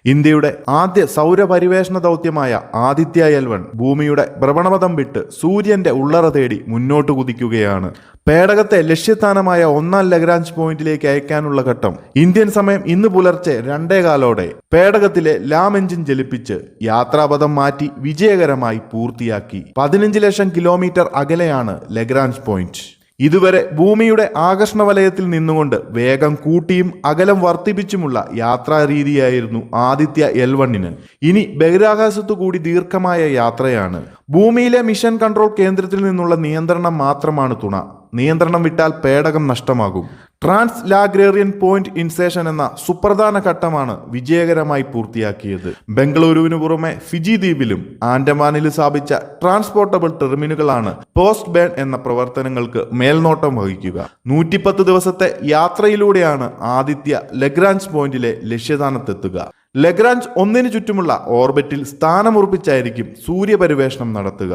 ഇന്ത്യയുടെ ആദ്യ സൗരപരിവേഷണ ദൗത്യമായ ആദിത്യ-L1 ഭൂമിയുടെ ഭ്രമണപഥം വിട്ട് സൂര്യന്റെ ഉള്ളറ തേടി മുന്നോട്ട് കുതിക്കുകയാണ്. പേടകത്തെ ലക്ഷ്യസ്ഥാനമായ 1-ാം ലഗ്രാഞ്ച് പോയിന്റിലേക്ക് അയക്കാനുള്ള ഘട്ടം ഇന്ത്യൻ സമയം ഇന്ന് പുലർച്ചെ 2:15 പേടകത്തിലെ ലാം എഞ്ചിൻ ജലിപ്പിച്ച് യാത്രാപഥം മാറ്റി വിജയകരമായി പൂർത്തിയാക്കി. 15 ലക്ഷം കിലോമീറ്റർ അകലെയാണ് ലഗ്രാഞ്ച് പോയിന്റ്. ഇതുവരെ ഭൂമിയുടെ ആകർഷണ വലയത്തിൽ നിന്നുകൊണ്ട് വേഗം കൂട്ടിയും അകലം വർദ്ധിപ്പിച്ചുമുള്ള യാത്രാരീതിയായിരുന്നു ആദിത്യ-L1. ഇനി ബഹിരാകാശത്തു കൂടി ദീർഘമായ യാത്രയാണ്. ഭൂമിയിലെ മിഷൻ കൺട്രോൾ കേന്ദ്രത്തിൽ നിന്നുള്ള നിയന്ത്രണം മാത്രമാണ് തുണ. നിയന്ത്രണം വിട്ടാൽ പേടകം നഷ്ടമാകും. ട്രാൻസ് ലാഗ്രേറിയൻ പോയിന്റ് ഇൻസേഷൻ എന്ന സുപ്രധാന ഘട്ടമാണ് വിജയകരമായി പൂർത്തിയാക്കിയത്. ബംഗളൂരുവിനു പുറമെ ഫിജി ദ്വീപിലും ആൻഡമാനിലും സ്ഥാപിച്ച ട്രാൻസ്പോർട്ടബിൾ ടെർമിനലുകളാണ് പോസ്റ്റ് ബേൺ എന്ന പ്രവർത്തനങ്ങൾക്ക് മേൽനോട്ടം വഹിക്കുക. 110 ദിവസത്തെ യാത്രയിലൂടെയാണ് ആദിത്യ ലഗ്രാഞ്ച് പോയിന്റിലെ ലക്ഷ്യസ്ഥാനത്തെത്തുക. ലഗ്രാഞ്ച് 1 ചുറ്റുമുള്ള ഓർബിറ്റിൽ സ്ഥാനമുറപ്പിച്ചായിരിക്കും സൂര്യപരിവേഷണം നടത്തുക.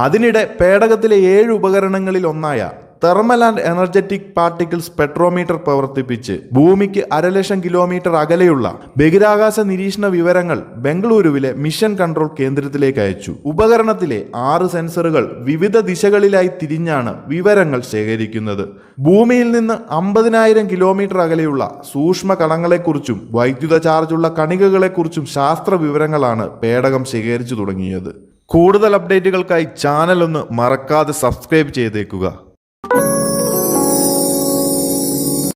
അതിനിടെ പേടകത്തിലെ 7 ഉപകരണങ്ങളിൽ ഒന്നായ thermal and energetic particle spectrometer പ്രവർത്തിപ്പിച്ച് ഭൂമിക്ക് 1/2 ലക്ഷം കിലോമീറ്റർ അകലെയുള്ള ബഹിരാകാശ നിരീക്ഷണ വിവരങ്ങൾ ബംഗളൂരുവിലെ മിഷൻ കൺട്രോൾ കേന്ദ്രത്തിലേക്ക് അയച്ചു. ഉപകരണത്തിലെ 6 സെൻസറുകൾ വിവിധ ദിശകളിലായി തിരിഞ്ഞാണ് വിവരങ്ങൾ ശേഖരിക്കുന്നത്. ഭൂമിയിൽ നിന്ന് 50,000 കിലോമീറ്റർ അകലെയുള്ള സൂക്ഷ്മ കണങ്ങളെക്കുറിച്ചും വൈദ്യുത ചാർജുള്ള കണികകളെക്കുറിച്ചും ശാസ്ത്ര വിവരങ്ങളാണ് പേടകം ശേഖരിച്ചു തുടങ്ങിയത്. കൂടുതൽ അപ്ഡേറ്റുകൾക്കായി ചാനൽ ഒന്ന് മറക്കാതെ സബ്സ്ക്രൈബ് ചെയ്തേക്കുക.